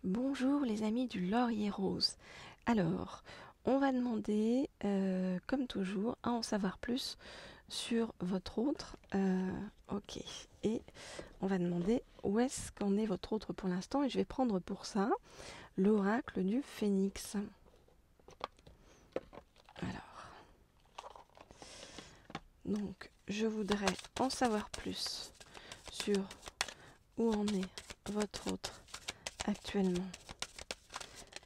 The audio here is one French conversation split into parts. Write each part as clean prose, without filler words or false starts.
Bonjour les amis du Laurier Rose. Alors, on va demander, comme toujours, à en savoir plus sur votre autre. Ok. Et on va demander où est-ce qu'en est votre autre pour l'instant. Et je vais prendre pour ça l'oracle du phénix. Alors, donc, je voudrais en savoir plus sur où en est votre autre actuellement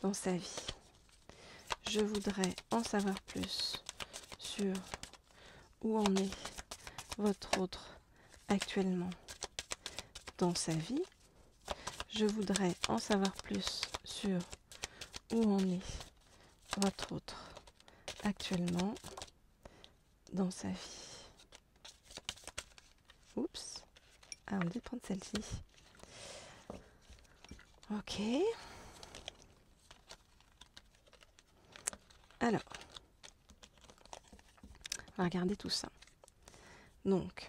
dans sa vie. Je voudrais en savoir plus sur où en est votre autre actuellement dans sa vie. Je voudrais en savoir plus sur où en est votre autre actuellement dans sa vie. Oups. Ah, on dit de prendre celle-ci. Ok. Alors, on va regarder tout ça. Donc,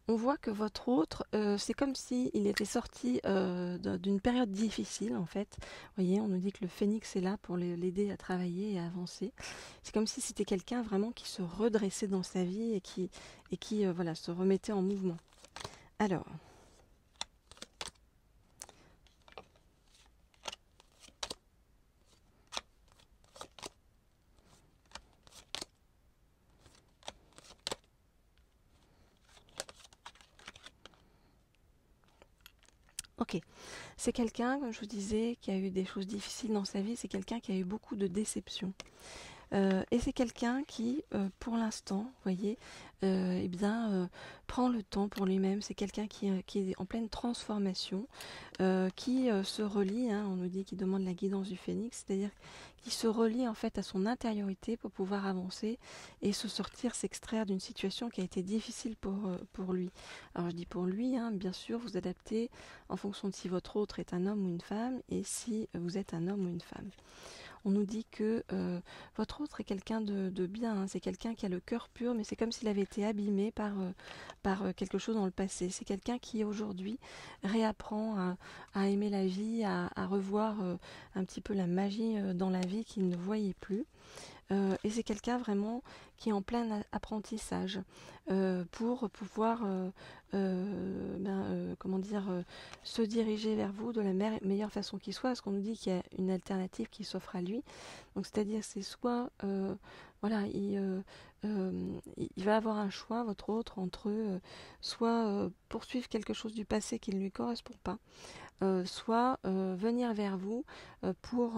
on voit que votre autre, c'est comme s'il était sorti d'une période difficile en fait. Vous voyez, on nous dit que le phénix est là pour l'aider à travailler et à avancer. C'est comme si c'était quelqu'un vraiment qui se redressait dans sa vie et qui voilà, se remettait en mouvement. Alors, ok, c'est quelqu'un, comme je vous disais, qui a eu des choses difficiles dans sa vie. C'est quelqu'un qui a eu beaucoup de déceptions. Et c'est quelqu'un qui, pour l'instant, vous voyez, eh bien, prend le temps pour lui-même. C'est quelqu'un qui est en pleine transformation, qui se relie, hein, on nous dit qu'il demande la guidance du phénix, c'est-à-dire qu'il se relie en fait à son intériorité pour pouvoir avancer et se sortir, s'extraire d'une situation qui a été difficile pour lui. Alors je dis pour lui, hein, bien sûr, vous adaptez en fonction de si votre autre est un homme ou une femme et si vous êtes un homme ou une femme. On nous dit que votre autre est quelqu'un de bien, hein. C'est quelqu'un qui a le cœur pur, mais c'est comme s'il avait été abîmé par quelque chose dans le passé. C'est quelqu'un qui aujourd'hui réapprend à aimer la vie, à revoir un petit peu la magie dans la vie qu'il ne voyait plus. Et c'est quelqu'un vraiment qui est en plein apprentissage pour pouvoir comment dire, se diriger vers vous de la meilleure façon qui soit, parce qu'on nous dit qu'il y a une alternative qui s'offre à lui. Donc c'est-à-dire c'est soit voilà, il va avoir un choix, votre autre, entre soit poursuivre quelque chose du passé qui ne lui correspond pas, soit venir vers vous pour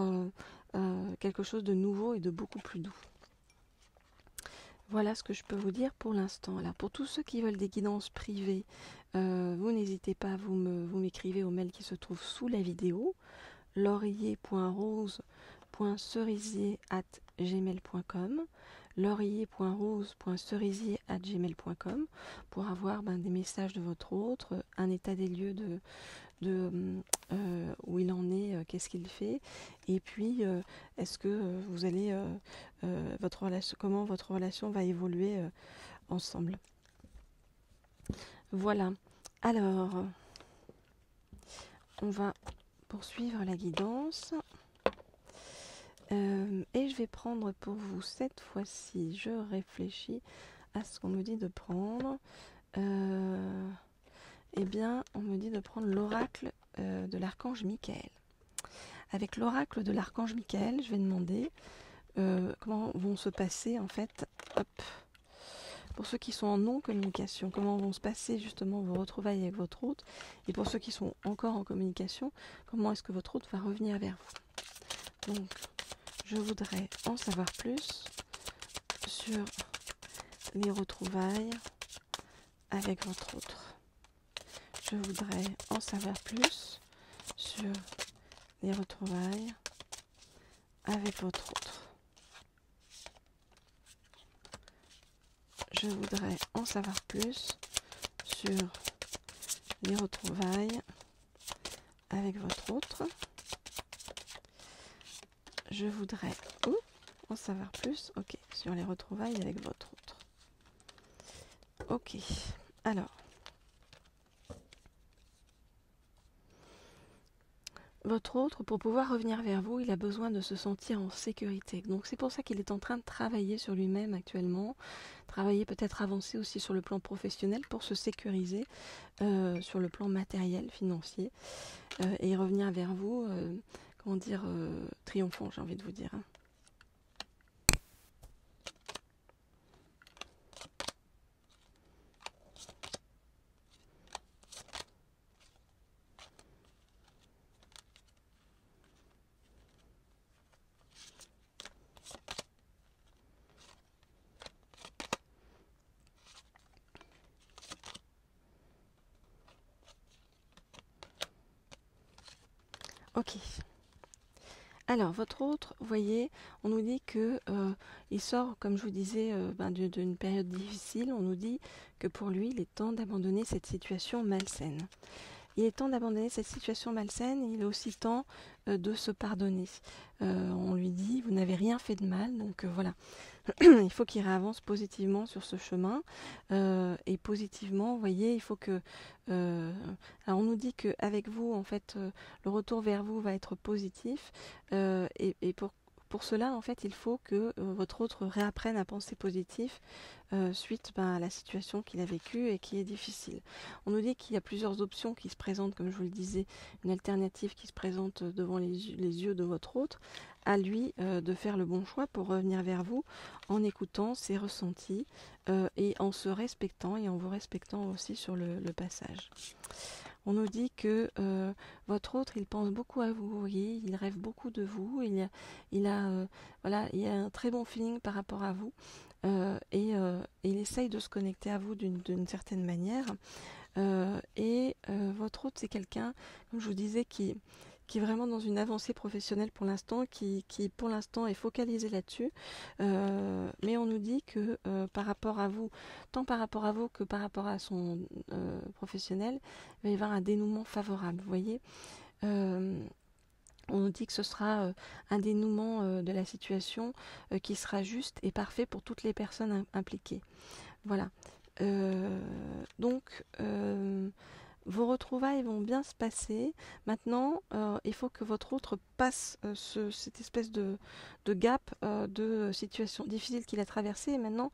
quelque chose de nouveau et de beaucoup plus doux. Voilà ce que je peux vous dire pour l'instant. Alors pour tous ceux qui veulent des guidances privées, vous n'hésitez pas, vous m'écrivez au mail qui se trouve sous la vidéo, laurier.rose.cerisier@gmail.com, laurier.rose.cerisier@gmail.com, pour avoir des messages de votre autre, un état des lieux de où il en est, qu'est-ce qu'il fait, et puis est-ce que vous allez votre relation, comment votre relation va évoluer ensemble. Voilà. Alors, on va poursuivre la guidance. Et je vais prendre pour vous cette fois-ci, je réfléchis à ce qu'on me dit de prendre. Eh bien, on me dit de prendre l'oracle de l'archange Michael. Avec l'oracle de l'archange Michael, je vais demander comment vont se passer, en fait, hop, pour ceux qui sont en non-communication, comment vont se passer justement vos retrouvailles avec votre hôte, et pour ceux qui sont encore en communication, comment est-ce que votre hôte va revenir vers vous. Donc, je voudrais en savoir plus sur les retrouvailles avec votre autre. Je voudrais en savoir plus sur les retrouvailles avec votre autre. Je voudrais en savoir plus sur les retrouvailles avec votre autre. Je voudrais en savoir plus, ok, sur les retrouvailles avec votre autre. Ok, alors, Votre autre, pour pouvoir revenir vers vous, il a besoin de se sentir en sécurité. Donc c'est pour ça qu'il est en train de travailler sur lui-même actuellement, travailler peut-être avancer aussi sur le plan professionnel pour se sécuriser sur le plan matériel, financier, et revenir vers vous, comment dire, triomphant, j'ai envie de vous dire. Hein. Ok. Alors, votre autre, vous voyez, on nous dit que il sort, comme je vous disais, d'une période difficile. On nous dit que pour lui, il est temps d'abandonner cette situation malsaine. Il est temps d'abandonner cette situation malsaine. Il est aussi temps de se pardonner. On lui dit, vous n'avez rien fait de mal, donc voilà. Il faut qu'il réavance positivement sur ce chemin. Et positivement, vous voyez, il faut que... alors on nous dit qu'avec vous, en fait, le retour vers vous va être positif. Et pour cela, en fait, il faut que votre autre réapprenne à penser positif suite à la situation qu'il a vécue et qui est difficile. On nous dit qu'il y a plusieurs options qui se présentent, comme je vous le disais, une alternative qui se présente devant les yeux de votre autre, à lui de faire le bon choix pour revenir vers vous en écoutant ses ressentis et en se respectant et en vous respectant aussi sur le passage. On nous dit que votre autre, il pense beaucoup à vous, vous voyez, il rêve beaucoup de vous, il a un très bon feeling par rapport à vous et il essaye de se connecter à vous d'une certaine manière. Votre autre, c'est quelqu'un, comme je vous disais, qui est vraiment dans une avancée professionnelle pour l'instant, qui pour l'instant est focalisé là-dessus. Mais on nous dit que par rapport à vous, tant par rapport à vous que par rapport à son professionnel, il va y avoir un dénouement favorable. Vous voyez, on nous dit que ce sera un dénouement de la situation qui sera juste et parfait pour toutes les personnes impliquées. Voilà. Donc, vos retrouvailles vont bien se passer. Maintenant, il faut que votre autre passe cette espèce de gap, de situation difficile qu'il a traversée, et maintenant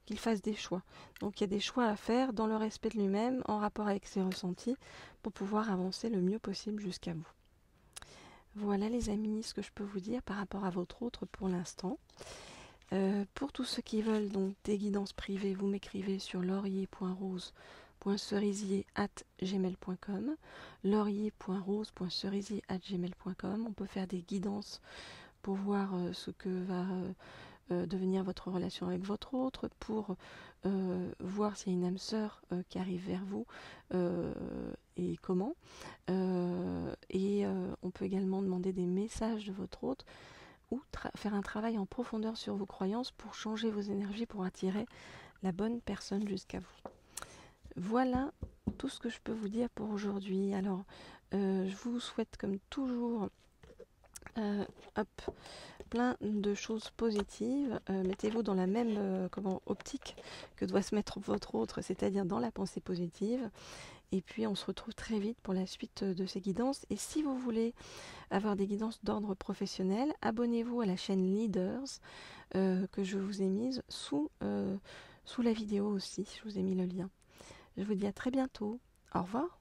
qu'il fasse des choix. Donc, il y a des choix à faire dans le respect de lui-même, en rapport avec ses ressentis, pour pouvoir avancer le mieux possible jusqu'à vous. Voilà les amis, ce que je peux vous dire par rapport à votre autre pour l'instant. Pour tous ceux qui veulent donc des guidances privées, vous m'écrivez sur laurier.rose.cerisier@gmail.com, laurier.rose.cerisier@gmail.com. On peut faire des guidances pour voir ce que va devenir votre relation avec votre autre, pour voir s'il y a une âme sœur qui arrive vers vous et comment. On peut également demander des messages de votre autre ou faire un travail en profondeur sur vos croyances pour changer vos énergies, pour attirer la bonne personne jusqu'à vous. Voilà tout ce que je peux vous dire pour aujourd'hui. Alors, je vous souhaite comme toujours plein de choses positives. Mettez-vous dans la même optique que doit se mettre votre autre, c'est-à-dire dans la pensée positive. Et puis on se retrouve très vite pour la suite de ces guidances. Et si vous voulez avoir des guidances d'ordre professionnel, abonnez-vous à la chaîne Leaders que je vous ai mise sous la vidéo aussi. Je vous ai mis le lien. Je vous dis à très bientôt. Au revoir.